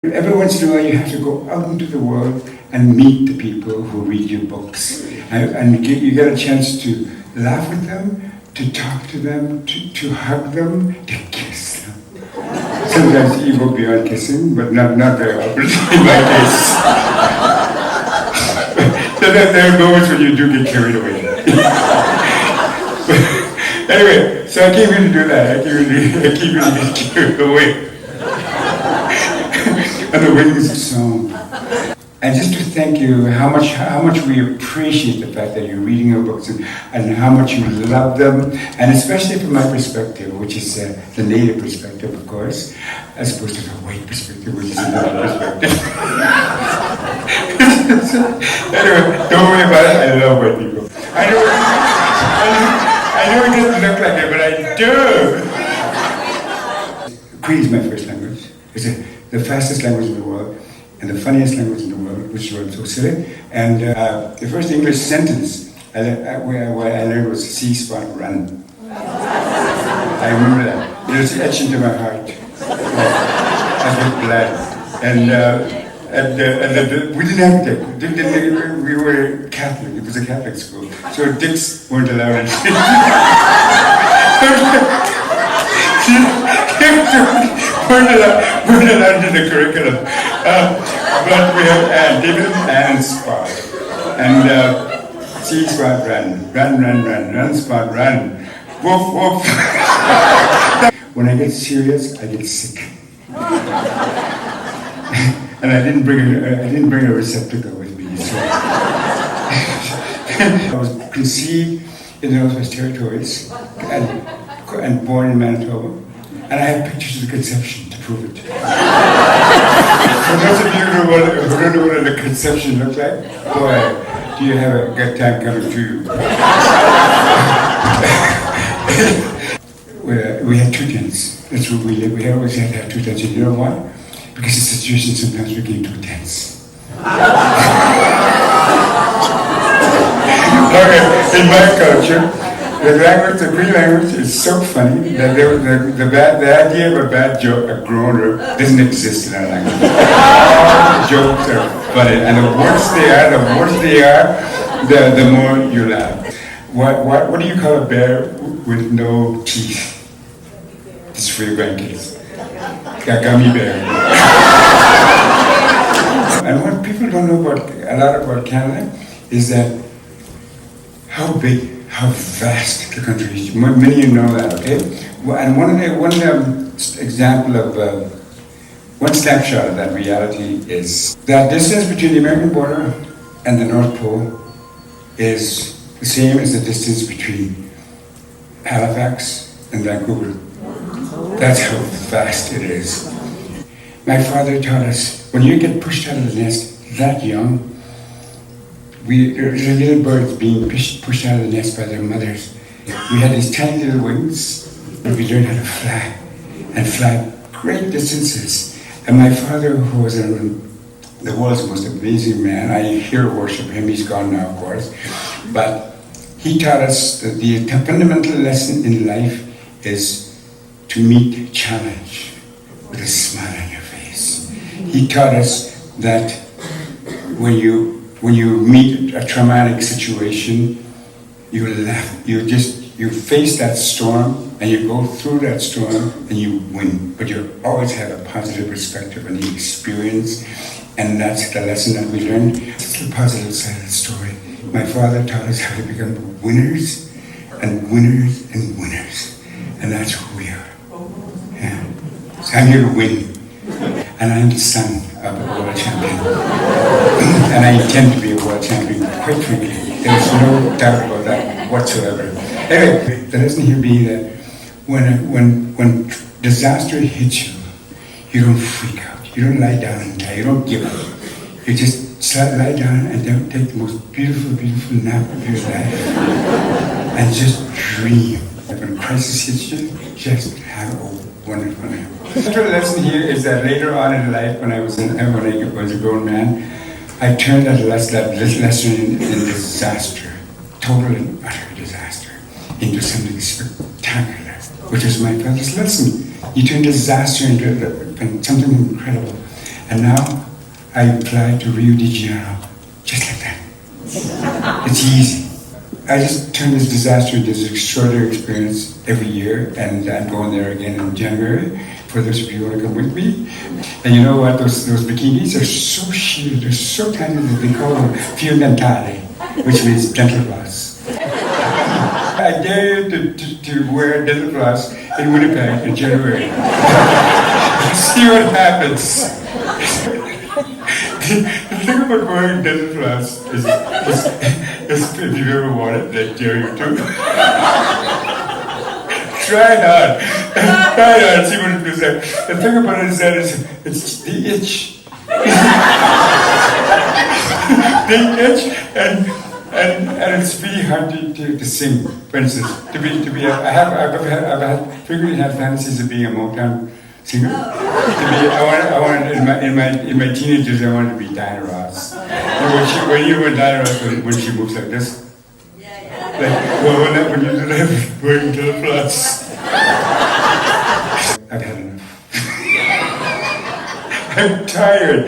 Every once in a while you have to go out into the world and meet the people who read your books. And you get a chance to laugh with them, to talk to them, to hug them, to kiss them. Sometimes you go beyond kissing, but not very often in my case. Sometimes there are moments when you do get carried away. Anyway, so I came here to do that. I came here to get carried away. And the wings of song. And just to thank you, how much we appreciate the fact that you're reading our books and how much you love them, and especially from my perspective, which is the native perspective, of course, as opposed to the white perspective, which is another perspective. Anyway, don't worry about it. I love white people. I know it doesn't look like it, but I do. Cree is my first language. It's the fastest language in the world, and the funniest language in the world, which is so silly. And the first English sentence I learned was "see, spot, run." I remember that. It was etched into my heart. I felt glad. And we didn't have Dick. We were Catholic. It was a Catholic school, so Dicks weren't allowed. We're not under the curriculum. But we have David and Spot. And see, Spot, run, Spot, run. Woof, woof. When I get serious, I get sick. And I didn't bring a receptacle with me. So. I was conceived in the Northwest Territories and born in Manitoba. And I have pictures of the conception to prove it. For those of you who don't know what the conception looks like, boy, do you have a good time coming to you. We had two tents. That's where we lived. We always had to have two tents. And you know why? Because the situation sometimes became too tense. Okay, in my culture, the Cree language is so funny that the idea of a bad joke, a groaner, doesn't exist in our language. All jokes are funny, and the worse they are, the more you laugh. What do you call a bear with no teeth? This is for your grandkids. A gummy bear. And what people don't know a lot about Canada is that how big, how vast the country is. Many of you know that, okay? And one example of, one snapshot of that reality is that distance between the American border and the North Pole is the same as the distance between Halifax and Vancouver. That's how vast it is. My father taught us, when you get pushed out of the nest that young, there's little birds being pushed out of the nest by their mothers. We had these tiny little wings, and we learned how to fly, and fly great distances. And my father, who was the world's most amazing man, I here worship him, he's gone now, of course, but he taught us that the fundamental lesson in life is to meet challenge with a smile on your face. He taught us that when you meet a traumatic situation, you laugh, you face that storm, and you go through that storm, and you win. But you always have a positive perspective and the experience, and that's the lesson that we learned. It's the positive side of the story. My father taught us how to become winners, and winners, and winners. And that's who we are. Yeah. So I'm here to win. And I'm the son of a world champion. And I intend to be a world champion, quite frankly. There's no doubt about that whatsoever. Anyway, the lesson here being that when disaster hits you, you don't freak out. You don't lie down and die. You don't give up. You just lie down and don't take the most beautiful, beautiful nap of your life. And just dream. When crisis hits you, just have a wonderful nap. The lesson here is that later on in life, when I was a grown man, I turned that lesson in disaster, total and utter disaster, into something spectacular, which was my father's lesson. You turn disaster into something incredible. And now I apply to Rio de Janeiro, just like that. It's easy. I just turn this disaster into this extraordinary experience every year, and I'm going there again in January. For those of you who want to come with me. And you know what? Those bikinis are so sheer, they're so tiny that they call them fiorentale, which means dental floss. I dare you to wear dental floss in Winnipeg in January. See what happens. The thing about wearing dental floss is if you've ever worn it, I dare you to. Try it out. Try it out, see what it feels like. The thing about it is that it's the itch. The itch, and it's really hard to sing. For instance, I've frequently had fantasies of being a Motown singer. I wanted in my teenagers, I wanted to be Diana Ross. When you were Diana Ross, when she moves like this. Like, well, when you do that, wearing dental floss. I've had enough. I'm tired.